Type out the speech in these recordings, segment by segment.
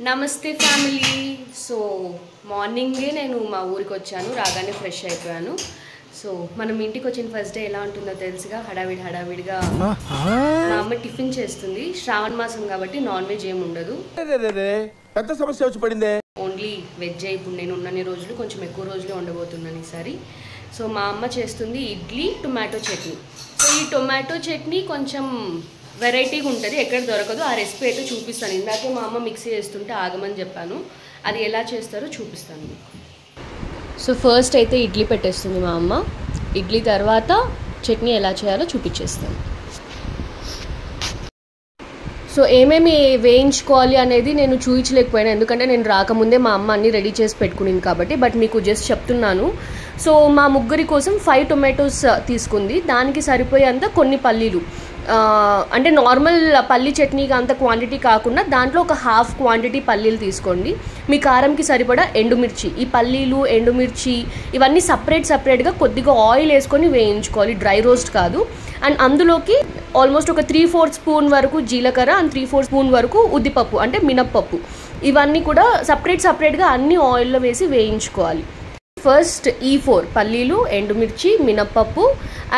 నమస్తే family. So మార్నింగే నేను మా ఊరికి వచ్చాను, రాగానే ఫ్రెష్ అయిపోయాను. సో మనం ఇంటికి వచ్చిన ఫస్ట్ డే ఎలా ఉంటుందో తెలుసుగా, హడావిడిగా మా అమ్మ టిఫిన్ చేస్తుంది. శ్రావణ మాసం కాబట్టి నాన్ వెజ్ ఏమి ఉండదు, పెద్ద సమస్య వచ్చి పడిందే, ఓన్లీ వెజ్. ఇప్పుడు నేను ఉన్నన్ని రోజులు కొంచెం ఎక్కువ రోజులే ఉండబోతున్నాను ఈసారి. సో మా అమ్మ చేస్తుంది ఇడ్లీ టొమాటో చట్నీ. సో ఈ టొమాటో చట్నీ కొంచెం వెరైటీగా ఉంటుంది, ఎక్కడ దొరకదు. ఆ రెసిపీ అయితే చూపిస్తాను. ఇందాకే మా అమ్మ మిక్సీ చేస్తుంటే ఆగమని చెప్పాను, అది ఎలా చేస్తారో చూపిస్తాను మీకు. సో ఫస్ట్ అయితే ఇడ్లీ పెట్టేస్తుంది మా అమ్మ. ఇడ్లీ తర్వాత చట్నీ ఎలా చేయాలో చూపించేస్తాను. సో ఏమేమి వేయించుకోవాలి అనేది నేను చూపించలేకపోయాను, ఎందుకంటే నేను రాకముందే మా అమ్మ అన్నీ రెడీ చేసి పెట్టుకునింది కాబట్టి. బట్ మీకు జస్ట్ చెప్తున్నాను. సో మా ముగ్గురి కోసం 5 టొమాటోస్ తీసుకుంది, దానికి సరిపోయేంత కొన్ని పల్లీలు, అంటే నార్మల్ పల్లీ చట్నీకి అంత క్వాంటిటీ కాకుండా దాంట్లో ఒక హాఫ్ క్వాంటిటీ పల్లీలు తీసుకోండి. మీ కారంకి సరిపడా ఎండుమిర్చి. ఈ పల్లీలు ఎండుమిర్చి ఇవన్నీ సపరేట్గా కొద్దిగా ఆయిల్ వేసుకొని వేయించుకోవాలి, డ్రై రోస్ట్ కాదు. అండ్ అందులోకి ఆల్మోస్ట్ ఒక 3/4 స్పూన్ వరకు జీలకర్ర అండ్ 3/4 స్పూన్ వరకు ఉద్దిపప్పు అంటే మినప్పప్పు. ఇవన్నీ కూడా సపరేట్గా అన్ని ఆయిల్లో వేసి వేయించుకోవాలి. ఫస్ట్ ఈ 4 పల్లీలు, ఎండుమిర్చి, మినప్పప్పు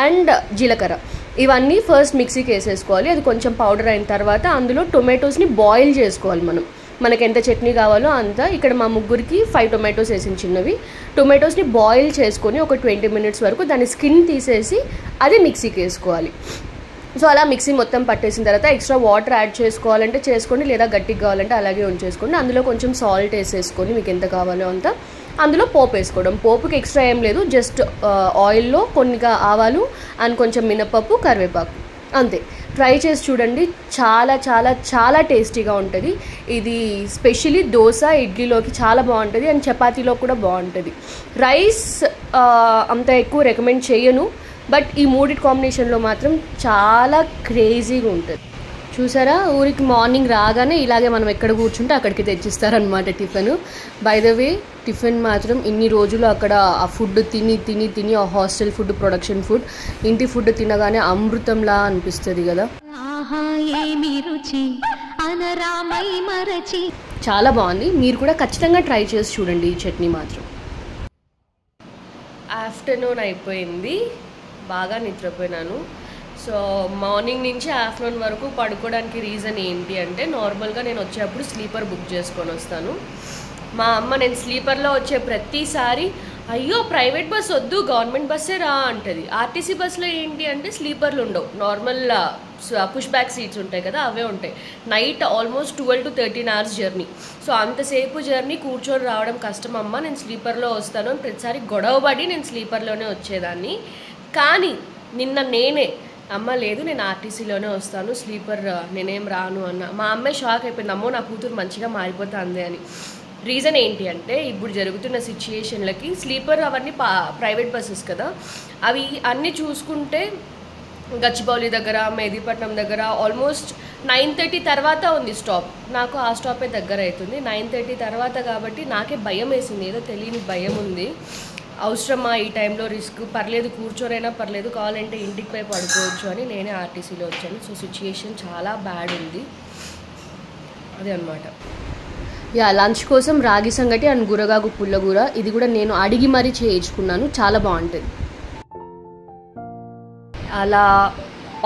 అండ్ జీలకర్ర ఇవన్నీ ఫస్ట్ మిక్సీకి వేసేసుకోవాలి. అది కొంచెం పౌడర్ అయిన తర్వాత అందులో టొమాటోస్ని బాయిల్ చేసుకోవాలి. మనకి ఎంత చట్నీ కావాలో అంత. ఇక్కడ మా ముగ్గురికి 5 టొమాటోస్ వేసిన చిన్నవి. టొమాటోస్ని బాయిల్ చేసుకొని ఒక 20 మినిట్స్ వరకు దాని స్కిన్ తీసేసి అది మిక్సీకి వేసుకోవాలి. సో అలా మిక్సీ మొత్తం పట్టేసిన తర్వాత ఎక్స్ట్రా వాటర్ యాడ్ చేసుకోవాలంటే చేసుకోండి, లేదా గట్టిగా కావాలంటే అలాగే ఉంచేసుకోండి. అందులో కొంచెం సాల్ట్ వేసేసుకొని మీకు ఎంత కావాలో అంత. అందులో పోపు వేసుకోవడం. పోపుకి ఎక్స్ట్రా ఏం లేదు, జస్ట్ ఆయిల్లో కొన్నిగా ఆవాలు అండ్ కొంచెం మినపప్పు, కరివేపాకు, అంతే. ట్రై చేసి చూడండి, చాలా టేస్టీగా ఉంటుంది. ఇది స్పెషలీ దోశ, ఇడ్లీలోకి చాలా బాగుంటుంది అండ్ చపాతీలో కూడా బాగుంటుంది. రైస్ అంత ఎక్కువ రికమెండ్ చేయను, బట్ ఈ మూడిటి కాంబినేషన్లో మాత్రం చాలా క్రేజీగా ఉంటుంది. చూసారా, ఊరికి మార్నింగ్ రాగానే ఇలాగే మనం ఎక్కడ కూర్చుంటే అక్కడికి తెచ్చిస్తారనమాట tiffin. By the way tiffin మాత్రం ఇన్ని రోజులు అక్కడ ఆ ఫుడ్ తిని ఆ హాస్టల్ ఫుడ్, ప్రొడక్షన్ ఫుడ్, ఇంటి ఫుడ్ తినగానే అమృతంలా అనిపిస్తుంది కదా. చాలా బాగుంది, మీరు కూడా ఖచ్చితంగా ట్రై చేసి చూడండి ఈ చట్నీ మాత్రం. ఆఫ్టర్నూన్ అయిపోయింది, బాగా నిద్రపోయినాను. సో మార్నింగ్ నుంచి ఆఫ్టర్నూన్ వరకు పడుకోవడానికి రీజన్ ఏంటి అంటే, నార్మల్గా నేను వచ్చేటప్పుడు స్లీపర్ బుక్ చేసుకొని వస్తాను. మా అమ్మ నేను స్లీపర్లో వచ్చే ప్రతిసారి అయ్యో ప్రైవేట్ బస్ వద్దు, గవర్నమెంట్ బస్సే రా అంటది. ఆర్టీసీ బస్సులో ఏంటి అంటే స్లీపర్లు ఉండవు, నార్మల్ పుష్ బ్యాక్ సీట్స్ ఉంటాయి కదా, అవే ఉంటాయి. Night almost 12 to 13 hours journey. So అంతసేపు జర్నీ కూర్చొని రావడం కష్టం అమ్మ, నేను స్లీపర్లో వస్తాను అని ప్రతిసారి గొడవపడి నేను స్లీపర్లోనే వచ్చేదాన్ని. కానీ నిన్న నేనే అమ్మ లేదు నేను ఆర్టీసీలోనే వస్తాను, స్లీపర్ నేనేం రాను అన్న. మా అమ్మాయి షాక్ అయిపోయింది, అమ్మో నా కూతురు మంచిగా మారిపోతుంది అని. రీజన్ ఏంటి అంటే, ఇప్పుడు జరుగుతున్న సిచ్యుయేషన్లకి స్లీపర్ అవన్నీ ప్రైవేట్ బస్సెస్ కదా, అవి అన్నీ చూసుకుంటే గచ్చిబౌలి దగ్గర, మెహదీపట్నం దగ్గర ఆల్మోస్ట్ 9:30 తర్వాత ఉంది స్టాప్. నాకు ఆ స్టాపే దగ్గర అవుతుంది. 9:30 తర్వాత కాబట్టి నాకే భయం వేసింది, ఏదో తెలియని భయం ఉంది. అవసరమా ఈ టైంలో రిస్క్, పర్లేదు కూర్చోరైనా పర్లేదు, కావాలంటే ఇంటికి పోయి పడుకోవచ్చు అని నేనే ఆర్టీసీలో వచ్చాను. సో సిచ్యుయేషన్ చాలా బ్యాడ్ ఉంది, అదే అనమాట. లంచ్ కోసం రాగి సంగటి అండ్ గురగాకు పుల్లగూర, ఇది కూడా నేను అడిగి మరీ చేయించుకున్నాను, చాలా బాగుంటుంది. అలా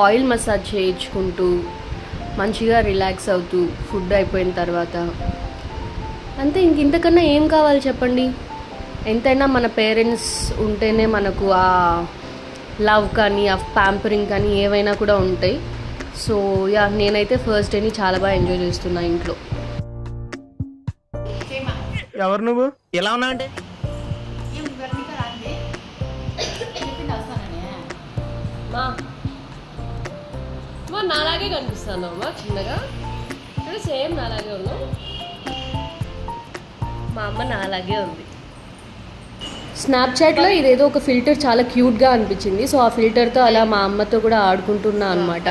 ఆయిల్ మసాజ్ చేయించుకుంటూ మంచిగా రిలాక్స్ అవుతూ ఫుడ్ అయిపోయిన తర్వాత అంతే. ఇంతకన్నా ఏం కావాలి చెప్పండి. ఎంతైనా మన పేరెంట్స్ ఉంటేనే మనకు ఆ లవ్ కానీ ఆ ప్యాంపరింగ్ కానీ ఏవైనా కూడా ఉంటాయి. సో నేనైతే ఫస్ట్ డేని చాలా బాగా ఎంజాయ్ చేస్తున్నా ఇంట్లో. ఎవరు నువ్వు ఎలా ఉన్నా అంటే మా నాలాగే కనిపిస్తాను అమ్మా, చిన్నగా సేమ్ నాలాగే ఉన్నావు. మా అమ్మ నాలాగే ఉంది. స్నాప్చాట్లో ఇదేదో ఒక ఫిల్టర్ చాలా క్యూట్గా అనిపించింది. సో ఆ ఫిల్టర్తో అలా మా అమ్మతో కూడా ఆడుకుంటున్నా అనమాట.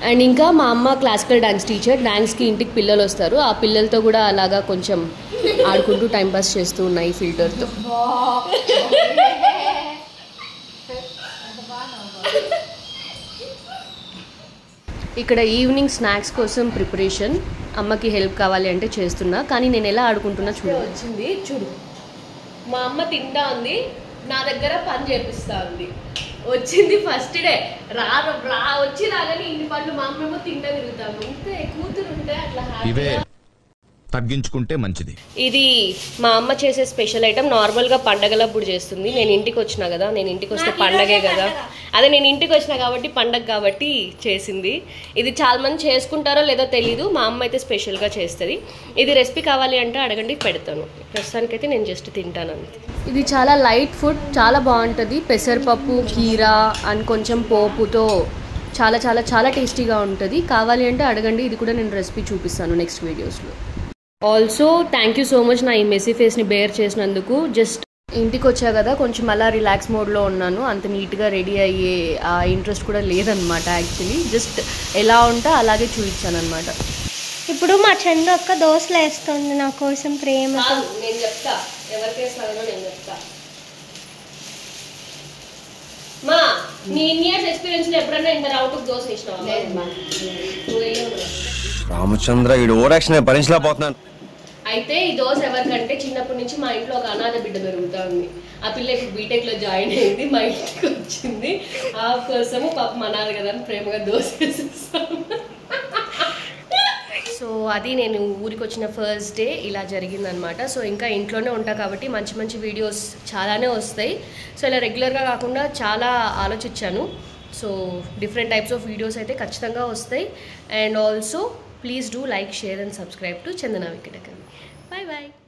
అండ్ ఇంకా మా అమ్మ క్లాసికల్ డ్యాన్స్ టీచర్, డ్యాన్స్కి ఇంటికి పిల్లలు వస్తారు, ఆ పిల్లలతో కూడా అలాగా కొంచెం ఆడుకుంటూ టైంపాస్ చేస్తూ ఉన్నాయి ఈ ఫిల్టర్తో. ఇక్కడ ఈవినింగ్ స్నాక్స్ కోసం ప్రిపరేషన్. అమ్మకి హెల్ప్ కావాలి అంటే చేస్తున్నా, కానీ నేను ఎలా ఆడుకుంటున్నా చూడు. వచ్చింది చూడు, మా అమ్మ తింటా ఉంది, నా దగ్గర పని చేపిస్తా ఉంది. వచ్చింది ఫస్ట్ డే వచ్చి రాగానే ఇన్ని పనులు మా అమ్మేమో తింటా తిరుగుతాను. ఉంటే కూతురు ఉంటే అట్లా హ్యాపీగా తగ్గించుకుంటే మంచిది. ఇది మా అమ్మ చేసే స్పెషల్ ఐటమ్. నార్మల్గా పండగలప్పుడు చేస్తుంది. నేను ఇంటికి వచ్చినా కదా, నేను ఇంటికి వస్తే పండగే కదా, అదే నేను ఇంటికి వచ్చినా కాబట్టి పండగ కాబట్టి చేసింది. ఇది చాలా మంది చేసుకుంటారో లేదో తెలీదు, మా అమ్మ అయితే స్పెషల్గా చేస్తుంది. ఇది రెసిపీ కావాలి అంటే అడగండి, పెడతాను. ప్రస్తుతానికైతే నేను జస్ట్ తింటాను అంతే. ఇది చాలా లైట్ ఫుడ్, చాలా బాగుంటుంది. పెసరపప్పు, కీరా అండ్ కొంచెం పోపుతో చాలా చాలా చాలా టేస్టీగా ఉంటుంది. కావాలి అంటే అడగండి, ఇది కూడా నేను రెసిపీ చూపిస్తాను నెక్స్ట్ వీడియోస్లో. Also thank you so much నా ఈ మెస్సీ ఫేస్ని బేర్ చేసినందుకు. జస్ట్ ఇంటికి వచ్చా కదా, కొంచెం అలా రిలాక్స్ మోడ్లో ఉన్నాను. అంత నీట్గా రెడీ అయ్యే ఆ ఇంట్రెస్ట్ కూడా లేదనమాట. యాక్చువల్లీ జస్ట్ ఎలా ఉంటే అలాగే చూపించాను అనమాట. ఇప్పుడు మా చందు అక్క దోశలు వేస్తుంది నా కోసం ప్రేమతో. నేను చెప్తా ఎవరికి వేస్తానో నేను చెప్తా. మా నీ ఇయర్స్ ఎక్స్పీరియన్స్ లో ఎప్పుడన్నా ఇంత అవుట్ ఆఫ్ దోశ వేసినావా? రామచంద్ర ఈ ఓవరాక్షన్ భరించలేకపోతున్నాను. అయితే ఈ దోశ ఎవరికంటే చిన్నప్పటి నుంచి మా ఇంట్లో ఒక అనాథ బిడ్డ పెరుగుతా ఉంది. ఆ పిల్ల ఇప్పుడు బీటెక్ లో జాయిన్ అయింది, మా ఇంటికి వచ్చింది. ఆ కోసము పాపం అనాథ కదా అని ప్రేమగా దోశ వేసేస్తాను. సో అది నేను ఊరికి వచ్చిన ఫస్ట్ డే ఇలా జరిగిందనమాట. సో ఇంకా ఇంట్లోనే ఉంటా కాబట్టి మంచి మంచి వీడియోస్ చాలానే వస్తాయి. సో ఇలా రెగ్యులర్గా కాకుండా చాలా ఆలోచించాను. So different types of videos అయితే ఖచ్చితంగా వస్తాయి. And also please do like, share and subscribe to Chandana Vikatakavi. Bye bye.